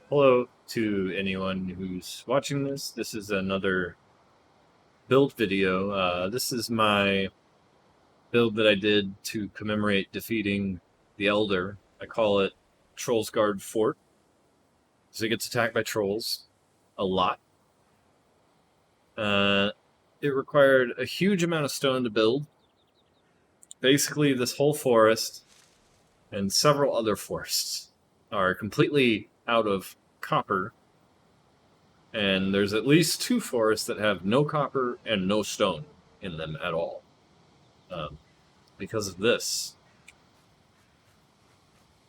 Hello to anyone who's watching this. This is another build video. This is my build that I did to commemorate defeating the Elder. I call it Trollsguard Fort, because it gets attacked by trolls a lot. It required a huge amount of stone to build. Basically, this whole forest and several other forests are completely out of copper, and there's at least two forests that have no copper and no stone in them at all. Because of this.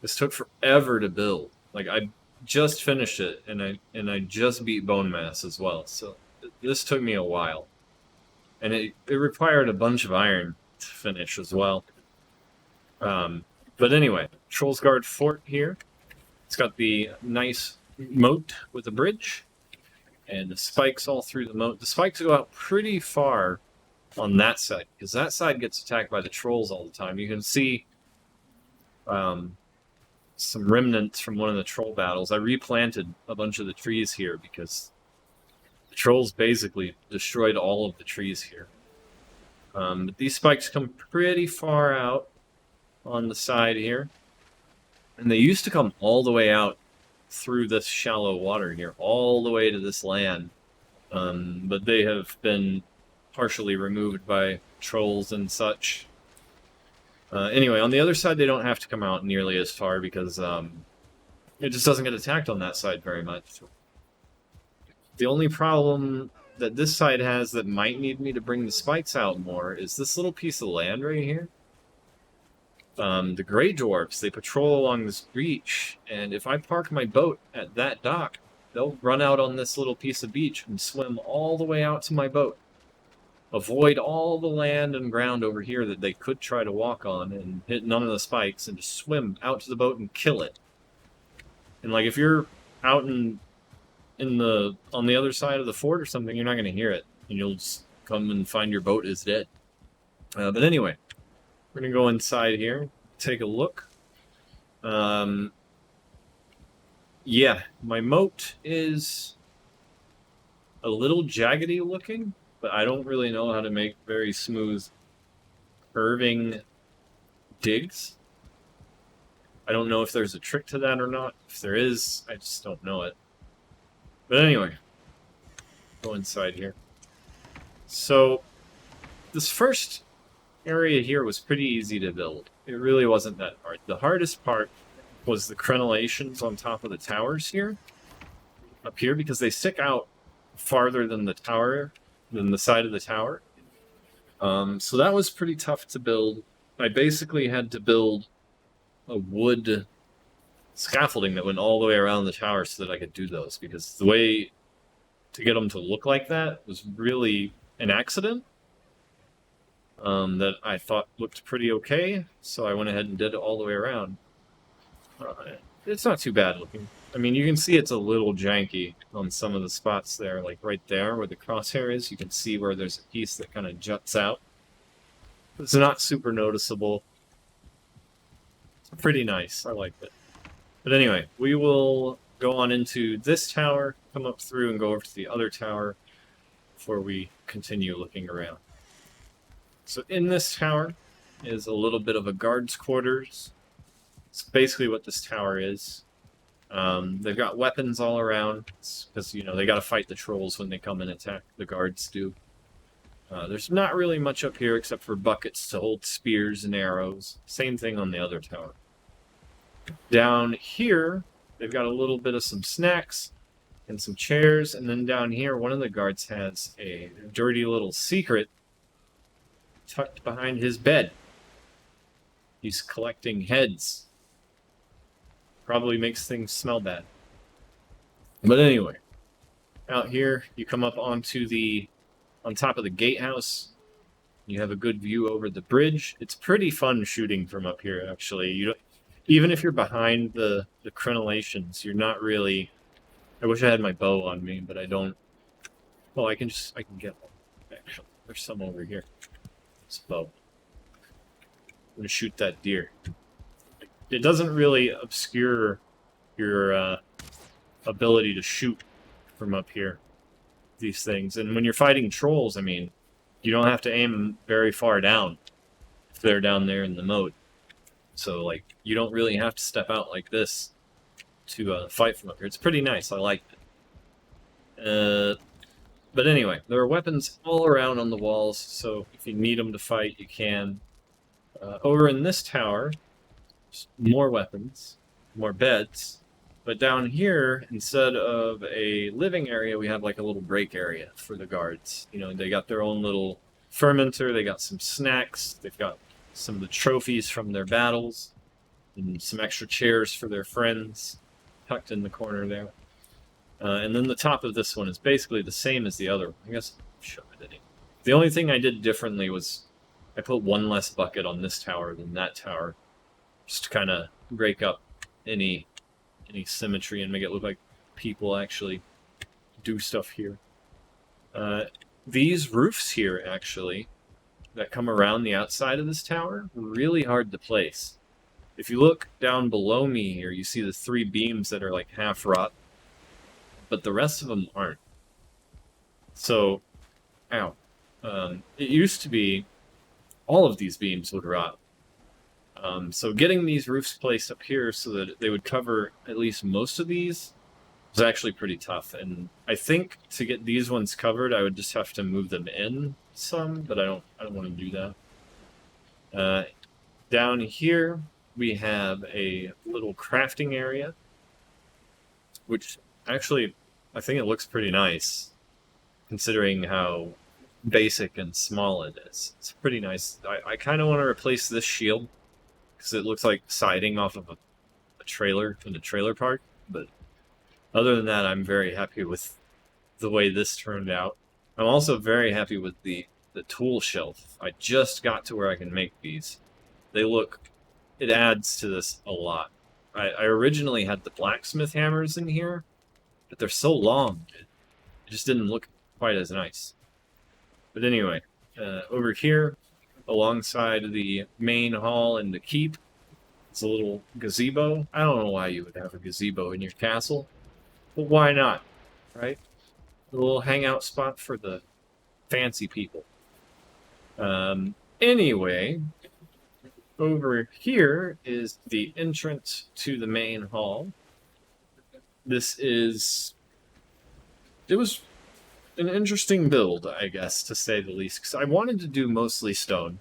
This took forever to build. Like, I just finished it, and I just beat bone mass as well. So this took me a while, and it required a bunch of iron to finish as well. But anyway, Trollsguard Fort here. It's got the nice moat with a bridge, and the spikes all through the moat. The spikes go out pretty far on that side, because that side gets attacked by the trolls all the time. You can see some remnants from one of the troll battles. I replanted a bunch of the trees here because the trolls basically destroyed all of the trees here. But these spikes come pretty far out on the side here, and they used to come all the way out through this shallow water here, all the way to this land. But they have been partially removed by trolls and such. Anyway, on the other side, they don't have to come out nearly as far because it just doesn't get attacked on that side very much. The only problem that this side has that might need me to bring the spikes out more is this little piece of land right here. The Grey Dwarfs, they patrol along this beach, and if I park my boat at that dock, they'll run out on this little piece of beach and swim all the way out to my boat. Avoid all the land and ground over here that they could try to walk on and hit none of the spikes, and just swim out to the boat and kill it. And like, if you're out on the other side of the fort or something, you're not going to hear it, and you'll just come and find your boat is dead. But anyway, we're going to go inside here, take a look. Yeah, my moat is a little jaggedy looking, but I don't really know how to make very smooth curving digs. I don't know if there's a trick to that or not. If there is, I just don't know it. But anyway, go inside here. So this first area here was pretty easy to build. It really wasn't that hard. The hardest part was the crenellations on top of the towers here, up here, because they stick out farther than the tower, than the side of the tower. So that was pretty tough to build. I basically had to build a wood scaffolding that went all the way around the tower so that I could do those, because the way to get them to look like that was really an accident that I thought looked pretty okay, so I went ahead and did it all the way around. It's not too bad looking. I mean, you can see it's a little janky on some of the spots there, like right there where the crosshair is. You can see where there's a piece that kind of juts out. It's not super noticeable. It's pretty nice. I like it. But anyway, we will go on into this tower, come up through and go over to the other tower before we continue looking around. So in this tower is a little bit of a guard's quarters. It's basically what this tower is. They've got weapons all around, because, you know, they got to fight the trolls when they come and attack. The guards do. There's not really much up here except for buckets to hold spears and arrows. Same thing on the other tower. Down here, they've got a little bit of some snacks and some chairs, and then down here, one of the guards has a dirty little secret tucked behind his bed. He's collecting heads. Probably makes things smell bad. But anyway, out here, you come up onto on top of the gatehouse. You have a good view over the bridge. It's pretty fun shooting from up here, actually. You don't, even if you're behind the crenellations, you're not really... I wish I had my bow on me, but I don't. Well, I can get one, actually. There's some over here. It's a bow. I'm going to shoot that deer. It doesn't really obscure your ability to shoot from up here. These things. And when you're fighting trolls, I mean, you don't have to aim very far down if they're down there in the moat. So, like, you don't really have to step out like this to fight from up here. It's pretty nice. I like it. But anyway, there are weapons all around on the walls, so if you need them to fight, you can. Over in this tower, more weapons, more beds. But down here, instead of a living area, we have like a little break area for the guards. You know, they got their own little fermenter, they got some snacks, they've got some of the trophies from their battles, and some extra chairs for their friends, tucked in the corner there. And then the top of this one is basically the same as the other one. I guess I'll show it anyway. The only thing I did differently was I put one less bucket on this tower than that tower, just to kind of break up any symmetry and make it look like people actually do stuff here. These roofs here, actually, that come around the outside of this tower, are really hard to place. If you look down below me here, you see the 3 beams that are like half rot, but the rest of them aren't. So, ow. It used to be all of these beams would rot. So getting these roofs placed up here so that they would cover at least most of these was actually pretty tough. And I think to get these ones covered, I would just have to move them in some, but I don't want to do that. Down here, we have a little crafting area, which actually, I think it looks pretty nice, considering how basic and small it is. It's pretty nice. I kind of want to replace this shield, because it looks like siding off of a trailer in a trailer park. But other than that, I'm very happy with the way this turned out. I'm also very happy with the tool shelf. I just got to where I can make these. It adds to this a lot. I originally had the blacksmith hammers in here, but they're so long, it just didn't look quite as nice. But anyway, over here, alongside the main hall and the keep, it's a little gazebo. I don't know why you would have a gazebo in your castle, but why not, right? A little hangout spot for the fancy people. Anyway, over here is the entrance to the main hall. It was an interesting build, I guess, to say the least, because I wanted to do mostly stone.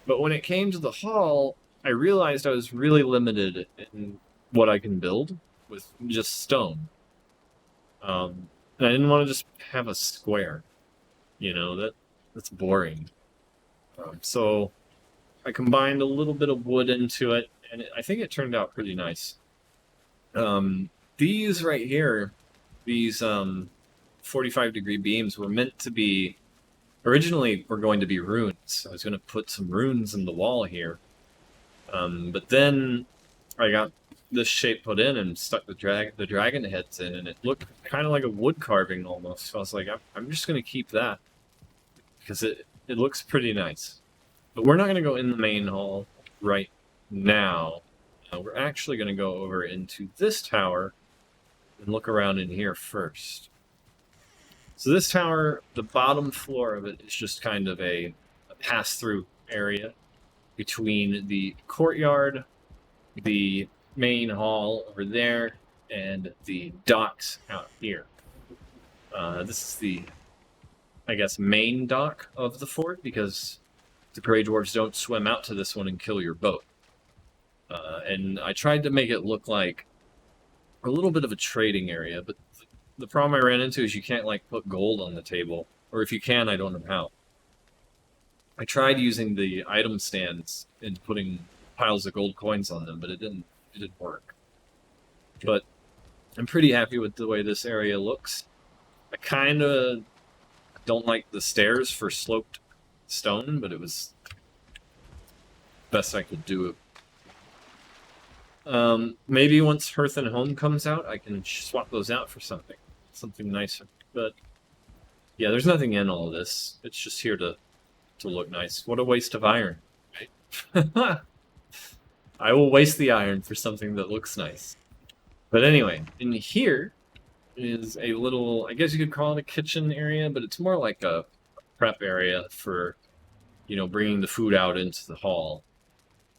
But when it came to the hall, I realized I was really limited in what I can build with just stone. And I didn't want to just have a square. You know, that's boring. So I combined a little bit of wood into it, and I think it turned out pretty nice. These right here, these 45-degree beams were meant to be, originally were going to be runes. I was going to put some runes in the wall here. But then I got this shape put in and stuck the dragon heads in, and it looked kind of like a wood carving almost. So I was like, I'm just going to keep that, because it looks pretty nice. But we're not going to go in the main hall right now. We're actually going to go over into this tower and look around in here first. So this tower, the bottom floor of it is just kind of a pass-through area between the courtyard, the main hall over there, and the docks out here. This is the, I guess, main dock of the fort, because the Grey Dwarves don't swim out to this one and kill your boat. And I tried to make it look like a little bit of a trading area, but the problem I ran into is you can't, like, put gold on the table. Or if you can, I don't know how. I tried using the item stands and putting piles of gold coins on them, but it didn't work. But I'm pretty happy with the way this area looks. I kind of don't like the stairs for sloped stone, but it was the best I could do. Maybe once Hearth and Home comes out, I can swap those out for something nicer. But yeah, there's nothing in all of this. It's just here to look nice. What a waste of iron. I will waste the iron for something that looks nice. But anyway, in here is a little, I guess you could call it a kitchen area, but it's more like a prep area for, you know, bringing the food out into the hall.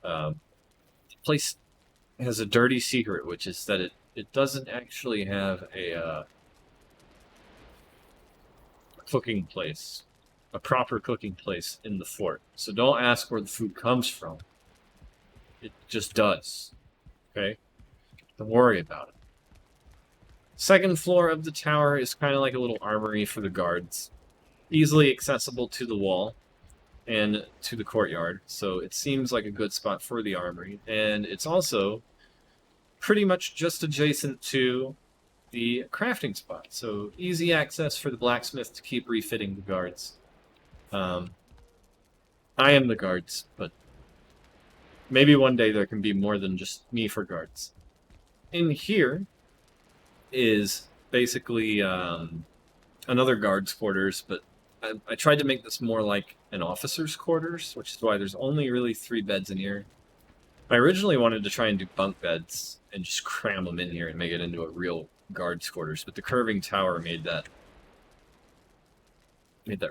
The place has a dirty secret, which is that it doesn't actually have a cooking place, a proper cooking place in the fort. So don't ask where the food comes from. It just does. Okay? Don't worry about it. Second floor of the tower is kind of like a little armory for the guards. Easily accessible to the wall and to the courtyard. So it seems like a good spot for the armory. And it's also pretty much just adjacent to the crafting spot. So easy access for the blacksmith to keep refitting the guards. I am the guards, but maybe one day there can be more than just me for guards. In here is basically another guard's quarters, but I tried to make this more like an officer's quarters, which is why there's only really 3 beds in here. I originally wanted to try and do bunk beds and just cram them in here and make it into a real guard's quarters, but the curving tower made that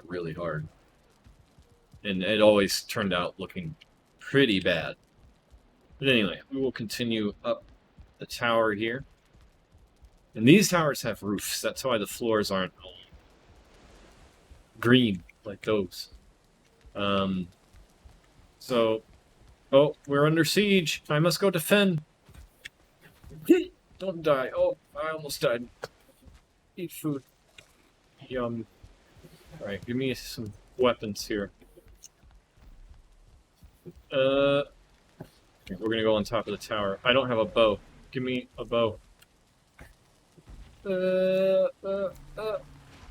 really hard. And it always turned out looking pretty bad. But anyway, we will continue up the tower here. And these towers have roofs. That's why the floors aren't all green like those. So, oh, we're under siege. I must go defend. Don't die. Oh, I almost died. Eat food. Yum. Alright, give me some weapons here. We're gonna go on top of the tower. I don't have a bow. Give me a bow.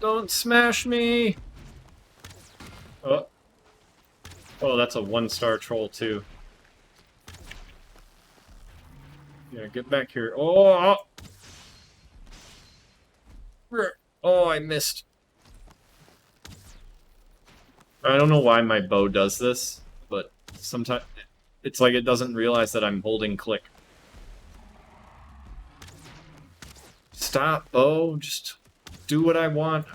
Don't smash me! Oh. Oh, that's a 1-star troll, too. Yeah, get back here. Oh! Oh, I missed. I don't know why my bow does this, but sometimes it's like it doesn't realize that I'm holding click. Stop, bow. Just do what I want.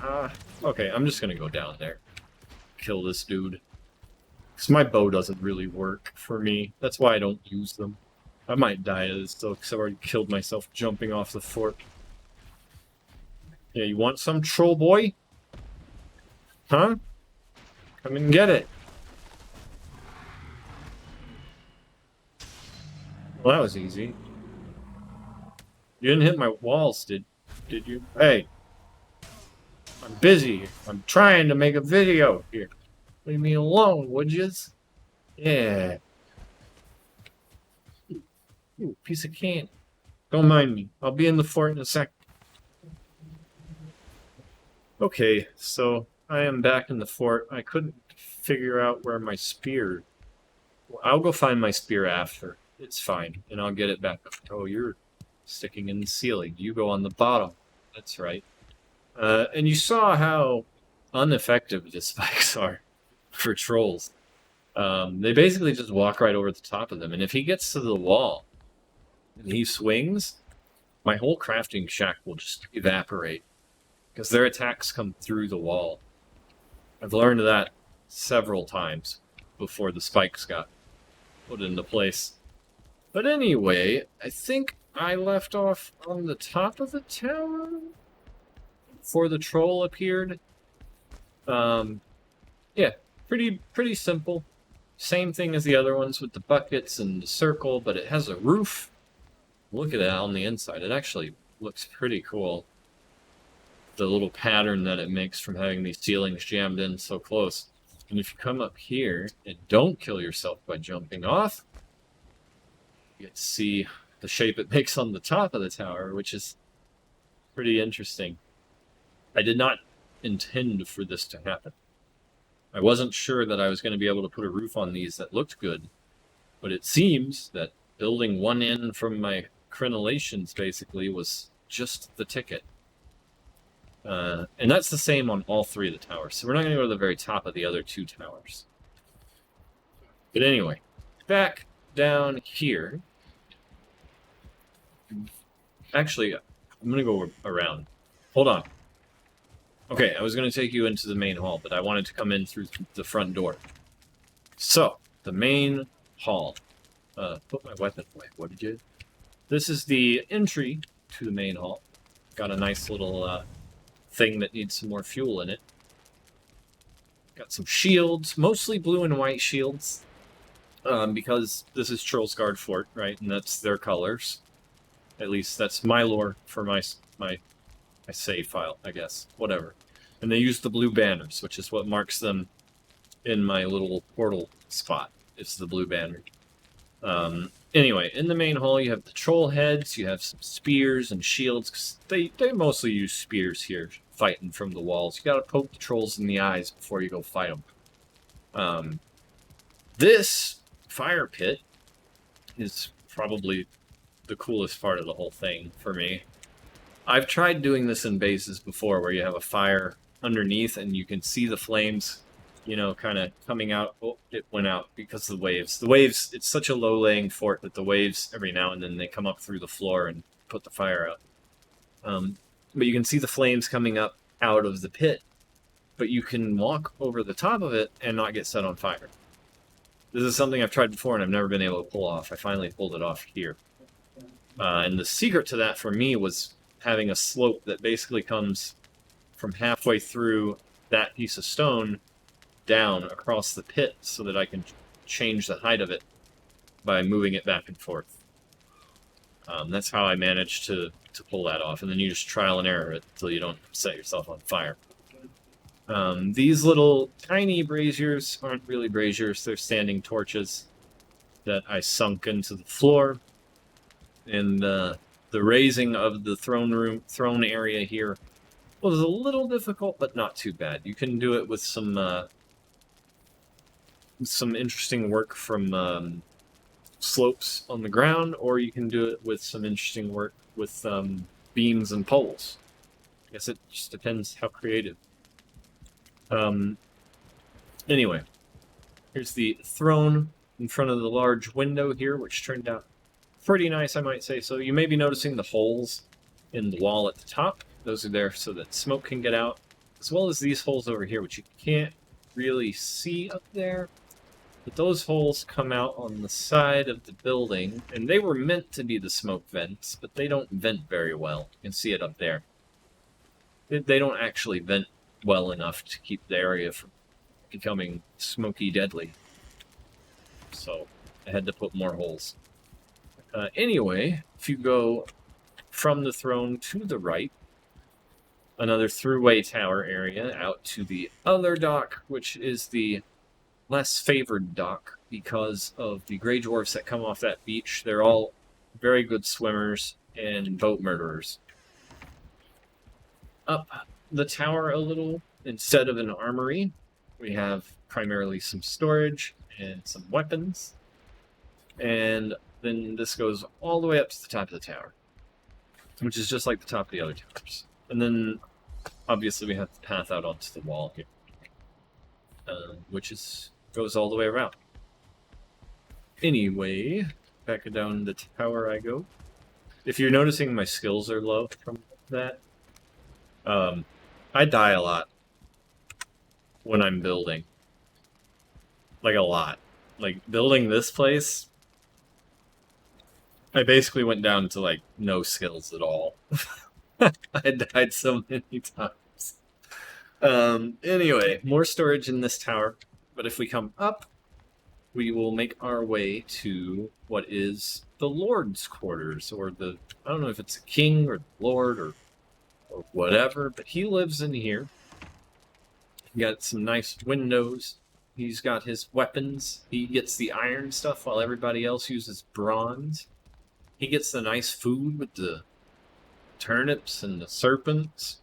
Okay, I'm just gonna go down there. Kill this dude. Because my bow doesn't really work for me. That's why I don't use them. I might die of this though, because I've already killed myself jumping off the fort. Yeah, you want some, troll boy? Huh? Come and get it. Well, that was easy. You didn't hit my walls, did you? Hey. I'm busy. I'm trying to make a video here. Leave me alone, would yous? Yeah. Ooh, piece of candy. Don't mind me. I'll be in the fort in a sec. Okay, so I am back in the fort. I couldn't figure out where my spear... Well, I'll go find my spear after. It's fine, and I'll get it back up. Oh, you're sticking in the ceiling. You go on the bottom. That's right. And you saw how ineffective the spikes are for trolls. They basically just walk right over the top of them, and if he gets to the wall and he swings, my whole crafting shack will just evaporate because their attacks come through the wall. I've learned that several times before the spikes got put into place. But anyway, I think I left off on the top of the tower before the troll appeared. Yeah, pretty simple. Same thing as the other ones with the buckets and the circle, but it has a roof. Look at that on the inside. It actually looks pretty cool. The little pattern that it makes from having these ceilings jammed in so close. And if you come up here and don't kill yourself by jumping off, you get to see the shape it makes on the top of the tower, which is pretty interesting. I did not intend for this to happen. I wasn't sure that I was going to be able to put a roof on these that looked good, but it seems that building one in from my crenellations basically was just the ticket. And that's the same on all 3 of the towers, so we're not going to go to the very top of the other 2 towers. But anyway, back down here. Actually, I'm gonna go around. Hold on. Okay, I was gonna take you into the main hall, but I wanted to come in through the front door. So, the main hall. Put my weapon away. What did you... This is the entry to the main hall. Got a nice little thing that needs some more fuel in it. Got some shields, mostly blue and white shields, because this is Trollsguard Fort, right? And that's their colors. At least that's my lore for my save file, I guess. Whatever. And they use the blue banners, which is what marks them in my little portal spot. It's the blue banner. Anyway, in the main hall, you have the troll heads, you have some spears and shields, 'cause they mostly use spears here, fighting from the walls. You gotta poke the trolls in the eyes before you go fight them. This fire pit is probably the coolest part of the whole thing for me. I've tried doing this in bases before, where you have a fire underneath and you can see the flames, you know, kind of coming out. Oh, it went out because of the waves. The waves, it's such a low-laying fort that the waves, every now and then, they come up through the floor and put the fire out. But you can see the flames coming up out of the pit, but you can walk over the top of it and not get set on fire. This is something I've tried before and I've never been able to pull off. I finally pulled it off here. And the secret to that for me was having a slope that basically comes from halfway through that piece of stone down across the pit so that I can change the height of it by moving it back and forth. That's how I managed to pull that off, and then you just trial and error it until you don't set yourself on fire. These little tiny braziers aren't really braziers, they're standing torches that I sunk into the floor, and the raising of the throne area here was a little difficult, but not too bad. You can do it with some interesting work from slopes on the ground, or you can do it with some interesting work with beams and poles. I guess it just depends how creative. Anyway, here's the throne in front of the large window here, which turned out pretty nice, I might say. So you may be noticing the holes in the wall at the top. Those are there so that smoke can get out, as well as these holes over here, which you can't really see up there. But those holes come out on the side of the building, and they were meant to be the smoke vents, but they don't vent very well. You can see it up there. They don't actually vent well enough to keep the area from becoming smoky deadly. So I had to put more holes. Anyway, if you go from the throne to the right, another throughway tower area out to the other dock, which is the less favored dock because of the gray dwarfs that come off that beach. They're all very good swimmers and boat murderers. Up the tower a little, instead of an armory, we have primarily some storage and some weapons. And then this goes all the way up to the top of the tower, which is just like the top of the other towers. And then, obviously, we have the path out onto the wall here, which goes all the way around. Anyway, back down the tower I go. If you're noticing my skills are low from that, I die a lot when I'm building. Like, a lot. Like, building this place, I basically went down to, like, no skills at all. I died so many times. Anyway, more storage in this tower. But if we come up, we will make our way to what is the Lord's quarters, or I don't know if it's a king or lord or whatever, but he lives in here. He got some nice windows. He's got his weapons. He gets the iron stuff while everybody else uses bronze. He gets the nice food with the turnips and the serpents.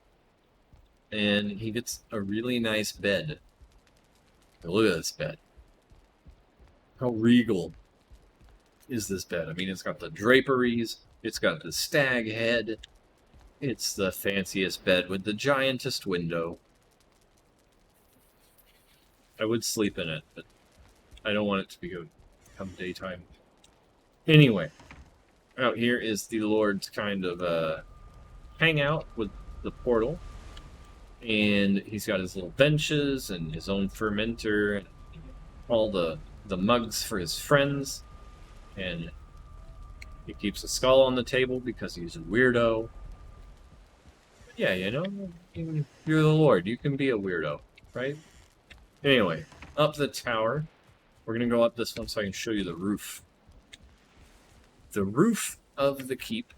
And he gets a really nice bed. Look at this bed. How regal is this bed? I mean, it's got the draperies. It's got the stag head. It's the fanciest bed with the giantest window. I would sleep in it, but I don't want it to become daytime. Anyway, Out here is the Lord's kind of hangout with the portal, and he's got his little benches and his own fermenter and all the mugs for his friends, and he keeps a skull on the table because he's a weirdo. But yeah, you know, you're the Lord. You can be a weirdo, right? Anyway, up the tower. We're gonna go up this one so I can show you the roof. The roof of the keep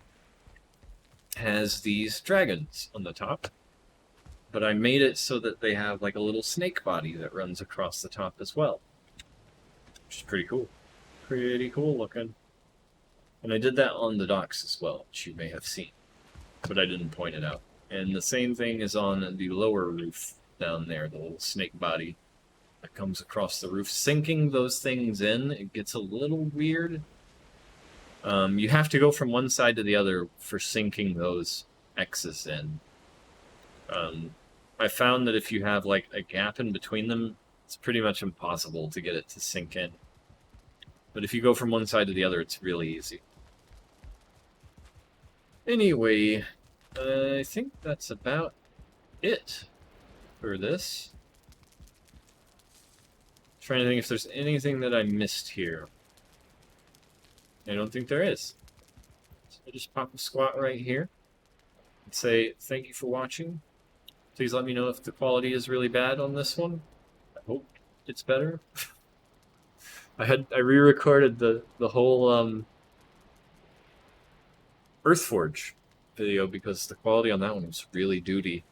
has these dragons on the top, but I made it so that they have like a little snake body that runs across the top as well, which is pretty cool. Pretty cool looking. And I did that on the docks as well, which you may have seen, but I didn't point it out. And the same thing is on the lower roof down there, the little snake body that comes across the roof. Sinking those things in, it gets a little weird. You have to go from one side to the other for sinking those X's in. I found that if you have like a gap in between them, it's pretty much impossible to get it to sink in. But if you go from one side to the other, it's really easy. Anyway, I think that's about it for this. Trying to think if there's anything that I missed here. I don't think there is. So I'll just pop a squat right here and say thank you for watching. Please let me know if the quality is really bad on this one. I hope it's better. I re-recorded the whole Earthforge video because the quality on that one was really duty.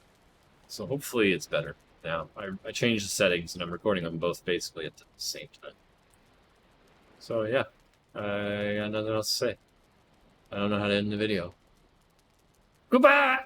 So hopefully it's better now. I changed the settings and I'm recording them both basically at the same time. So yeah, I got nothing else to say. I don't know how to end the video. Goodbye!